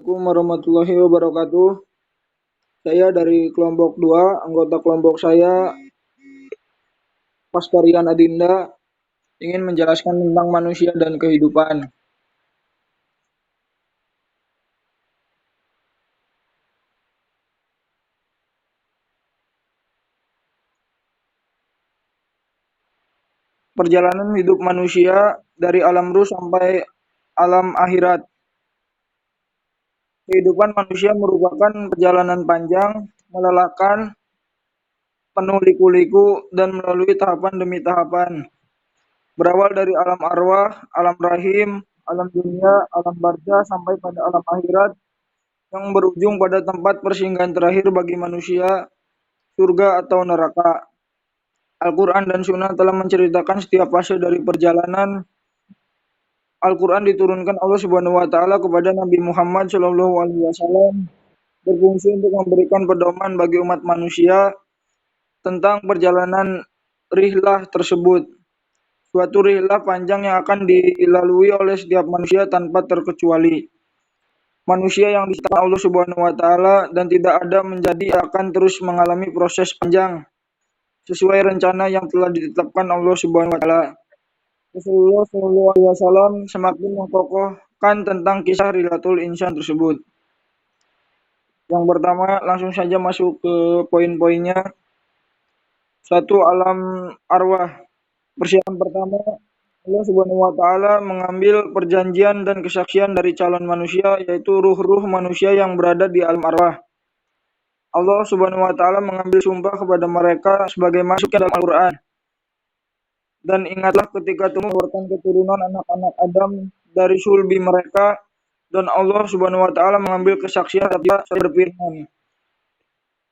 Assalamualaikum warahmatullahi wabarakatuh. Saya dari kelompok 2, anggota kelompok saya Paskarian Adinda ingin menjelaskan tentang manusia dan kehidupan. Perjalanan hidup manusia dari alam ruh sampai alam akhirat. Kehidupan manusia merupakan perjalanan panjang, melelahkan, penuh liku-liku, dan melalui tahapan demi tahapan. Berawal dari alam arwah, alam rahim, alam dunia, alam barzah, sampai pada alam akhirat yang berujung pada tempat persinggahan terakhir bagi manusia, surga atau neraka. Al-Quran dan Sunnah telah menceritakan setiap fase dari perjalanan. Al-Quran diturunkan Allah Subhanahu wa Ta'ala kepada Nabi Muhammad SAW berfungsi untuk memberikan pedoman bagi umat manusia tentang perjalanan rihlah tersebut. Suatu rihlah panjang yang akan dilalui oleh setiap manusia tanpa terkecuali. Manusia yang diciptakan Allah Subhanahu wa Ta'ala dan tidak ada menjadi akan terus mengalami proses panjang sesuai rencana yang telah ditetapkan Allah Subhanahu wa Ta'ala. Rasulullah SAW semakin mengokohkan tentang kisah Rilatul Insan tersebut. Yang pertama, langsung saja masuk ke poin-poinnya. 1. Alam arwah. Persiapan pertama, Allah Subhanahu wa Ta'ala mengambil perjanjian dan kesaksian dari calon manusia, yaitu ruh-ruh manusia yang berada di alam arwah. Allah Subhanahu wa Ta'ala mengambil sumpah kepada mereka sebagai masuk dalam Al-Quran. Dan ingatlah ketika Tuhan mengeluarkan keturunan anak-anak Adam dari sulbi mereka, dan Allah Subhanahu wa Ta'ala mengambil kesaksian dan berfirman,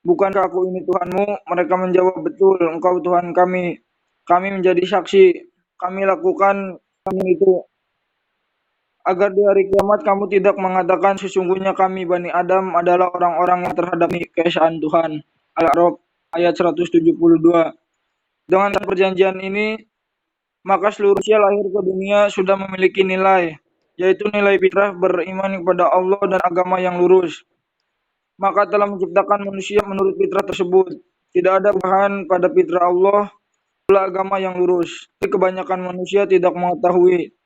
"Bukankah aku ini Tuhanmu?" Mereka menjawab, "Betul, Engkau Tuhan kami. Kami menjadi saksi. Kami lakukan itu agar di hari kiamat kamu tidak mengatakan sesungguhnya kami Bani Adam adalah orang-orang yang terhadap keesaan Tuhan." Al-A'raf ayat 172. Dengan perjanjian ini, maka seluruh manusia lahir ke dunia sudah memiliki nilai, yaitu nilai fitrah beriman kepada Allah dan agama yang lurus. Maka telah menciptakan manusia menurut fitrah tersebut. Tidak ada perubahan pada fitrah Allah, pula agama yang lurus. Tapi kebanyakan manusia tidak mengetahui.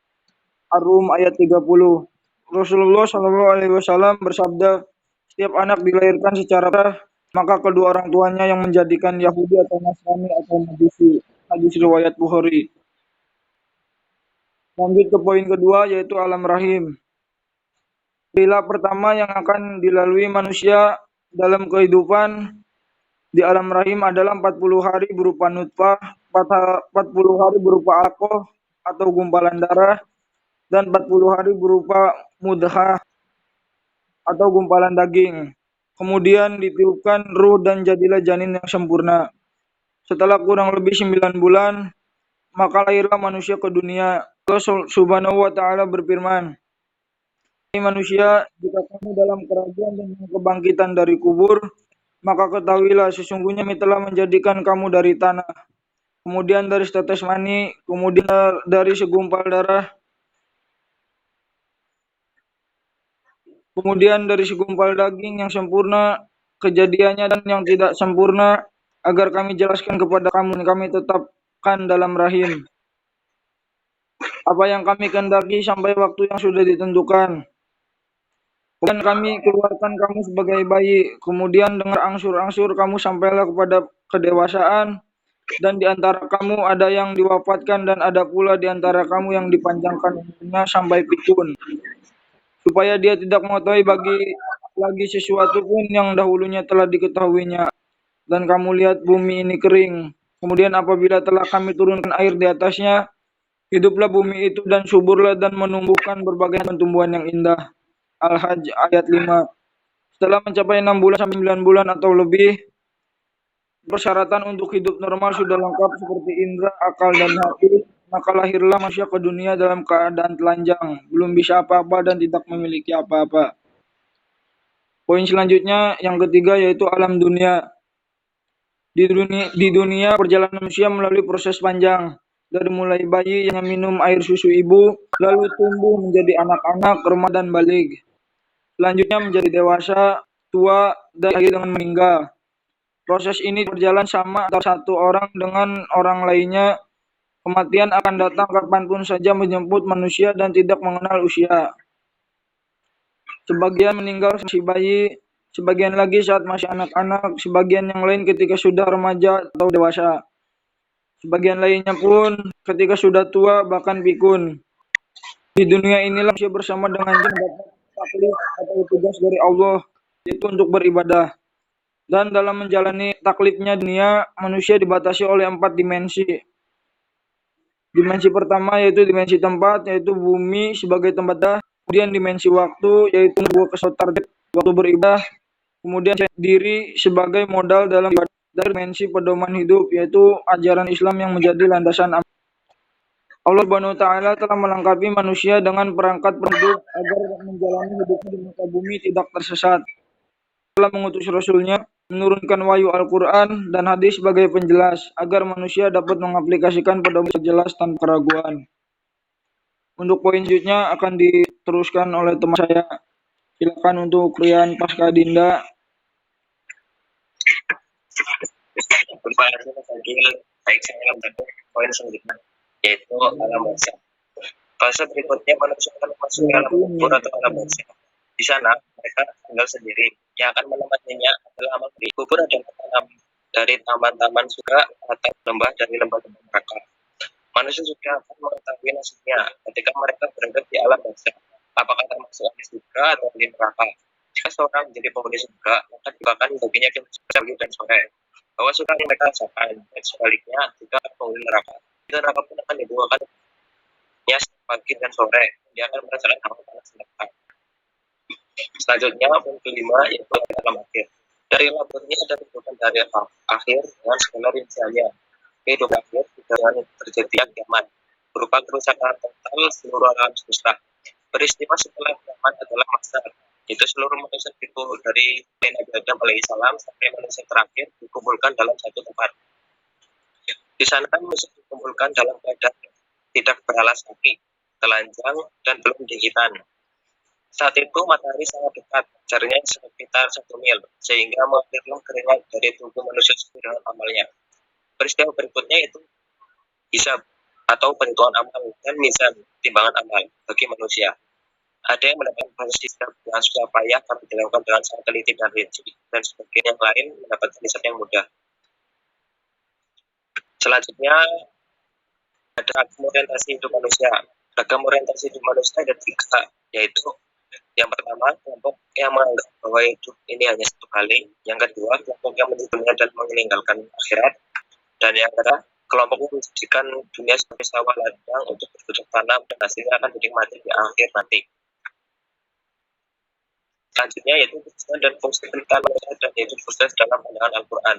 Ar-Rum ayat 30. Rasulullah SAW bersabda, setiap anak dilahirkan secara fitrah, maka kedua orang tuanya yang menjadikan Yahudi atau Nasrani atau Majusi. Hadis riwayat Bukhari. Lanjut ke poin kedua, yaitu alam rahim. Rihlah pertama yang akan dilalui manusia dalam kehidupan di alam rahim adalah 40 hari berupa nutfah, 40 hari berupa alaqah atau gumpalan darah, dan 40 hari berupa mudghah atau gumpalan daging. Kemudian ditiupkan ruh dan jadilah janin yang sempurna. Setelah kurang lebih 9 bulan, maka lahirlah manusia ke dunia. Allah Subhanahu wa Ta'ala berfirman, "Hai manusia, jika kamu dalam keraguan tentang kebangkitan dari kubur, maka ketahuilah sesungguhnya Kami telah menjadikan kamu dari tanah, kemudian dari setetes mani, kemudian dari segumpal darah, kemudian dari segumpal daging yang sempurna kejadiannya dan yang tidak sempurna, agar Kami jelaskan kepada kamu dan Kami tetapkan dalam rahim apa yang Kami kehendaki sampai waktu yang sudah ditentukan. Kemudian Kami keluarkan kamu sebagai bayi, kemudian dengan angsur-angsur kamu sampailah kepada kedewasaan, dan di antara kamu ada yang diwafatkan dan ada pula di antara kamu yang dipanjangkan umurnya sampai pikun, supaya dia tidak mengetahui lagi sesuatu pun yang dahulunya telah diketahuinya. Dan kamu lihat bumi ini kering, kemudian apabila telah Kami turunkan air di atasnya, hiduplah bumi itu dan suburlah dan menumbuhkan berbagai tumbuhan yang indah. Al-Hajj ayat 5. Setelah mencapai 6 bulan sampai 9 bulan atau lebih, persyaratan untuk hidup normal sudah lengkap seperti indera, akal, dan hati, maka lahirlah manusia ke dunia dalam keadaan telanjang, belum bisa apa-apa dan tidak memiliki apa-apa. Poin selanjutnya, yang ketiga, yaitu alam dunia. Di dunia, perjalanan manusia melalui proses panjang, dari mulai bayi yang minum air susu ibu, lalu tumbuh menjadi anak-anak, remaja, dan baligh. selanjutnya menjadi dewasa, tua, dan akhir dengan meninggal. Proses ini berjalan sama antara satu orang dengan orang lainnya. Kematian akan datang kapanpun saja menjemput manusia dan tidak mengenal usia. Sebagian meninggal masih bayi, sebagian lagi saat masih anak-anak, sebagian yang lain ketika sudah remaja atau dewasa. Sebagian lainnya pun ketika sudah tua bahkan pikun. Di dunia inilah manusia bersama dengan jin mendapat taklif atau tugas dari Allah, yaitu untuk beribadah. Dan dalam menjalani taklifnya dunia, manusia dibatasi oleh 4 dimensi. Dimensi pertama yaitu dimensi tempat, yaitu bumi sebagai tempat dah. Kemudian dimensi waktu, yaitu sebuah target waktu beribadah. Kemudian diri sebagai modal dalam ibadah. Dan dimensi pedoman hidup, yaitu ajaran Islam yang menjadi landasan Allah Subhanahu wa taala telah melengkapi manusia dengan perangkat hidup agar menjalani hidupnya di muka bumi tidak tersesat. Telah mengutus Rasulnya, menurunkan wahyu Al-Quran dan hadis sebagai penjelas, agar manusia dapat mengaplikasikan pedoman jelas tanpa keraguan. Untuk poin selanjutnya akan diteruskan oleh teman saya. Silakan untuk Rian Pasca Dinda. Baik, saya lanjutkan poin selanjutnya, yaitu alam barzah. Fase berikutnya manusia akan masuk ke alam kubur atau alam barzah. Di sana mereka tinggal sendiri. Yang akan menemaninya adalah amal di kubur adalah tanam dari taman-taman surga atau lembah dari lembah-lembah neraka. Manusia juga akan mengetahui nasibnya ketika mereka berada di alam barzah, apakah termasuk ahli surga atau ahli neraka. Jika seorang menjadi penghuni surga, maka diberikan baginya di pagi dan sore, bahwa surga yang mereka rasakan, dan sebaliknya jika penghuni neraka, itu neraka pun akan dibawakan pagi dan sore, dia akan merasakan hawa panas neraka. Selanjutnya poin kelima yaitu alam akhir. Dari laburnya ada kehidupan dari akhir dengan segala rinciannya. Kehidupan akhir dengan terjadinya kiamat berupa kerusakan total seluruh alam semesta. Peristiwa setelah kiamat adalah masa itu seluruh manusia dari Nabi Adam alaihissalam sampai manusia terakhir dikumpulkan dalam satu tempat. Di sana manusia dikumpulkan dalam keadaan tidak beralas kaki, telanjang, dan belum dihitan. Saat itu matahari sangat dekat, jaraknya sekitar 1 mil, sehingga mengalirlah keringat dari tubuh manusia sesuai dengan amalnya. Peristiwa berikutnya itu hisab atau perhitungan amal dan mizan timbangan amal bagi manusia. Ada yang mendapatkan proses hisab dengan susah payah tapi dilakukan dengan sangat teliti dan rinci, dan sebagian yang lain mendapatkan hisab yang mudah. Selanjutnya ada ragam orientasi hidup manusia. Ragam orientasi hidup manusia ada 3, yaitu yang pertama, kelompok yang menganggap bahwa hidup ini hanya satu kali. Yang kedua, kelompok yang menjadi dunia dan meninggalkan akhirat. Dan yang ketiga, kelompok yang menjadikan dunia sebagai sawah ladang untuk bercocok tanam dan hasilnya akan dinikmati di akhir nanti. Selanjutnya yaitu tujuan dan fungsi kehidupan manusia dan yaitu khusus dalam pandangan Al-Quran.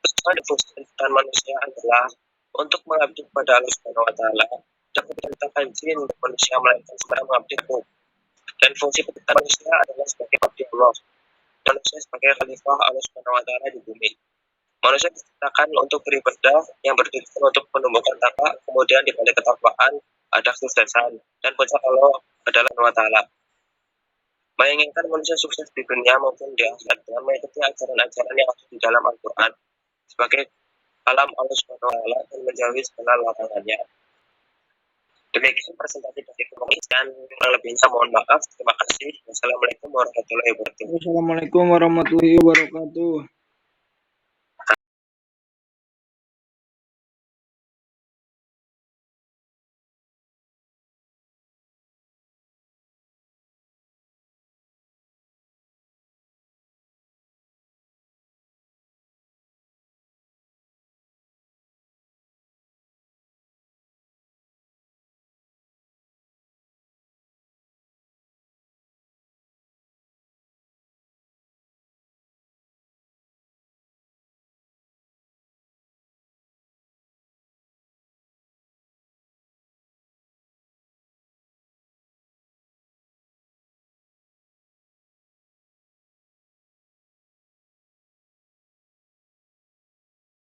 Tujuan dan fungsi kehidupan manusia adalah untuk mengabdi kepada Allah Subhanahu wa taala dan memerintahkan jin untuk manusia melainkan secara mengabdi hukum. Dan fungsi kehidupan manusia adalah sebagai abdi Allah, manusia sebagai khalifah Allah Subhanahu wa taala di bumi. Manusia diciptakan untuk beribadah yang bertujuan untuk menumbuhkan takwa, kemudian di balik ketakwaan ada kesuksesan, dan puncak Allah adalah Allah taala. Menginginkan manusia sukses di dunia maupun di akhirat dengan mengikuti ajaran-ajaran yang ada di dalam Al-Quran sebagai kalam Allah Subhanahu wa taala dan menjauhi segala larangannya. Demikian presentasi dari kami dan lebihnya mohon maaf. Terima kasih. Wassalamualaikum warahmatullahi wabarakatuh. Wassalamualaikum warahmatullahi wabarakatuh.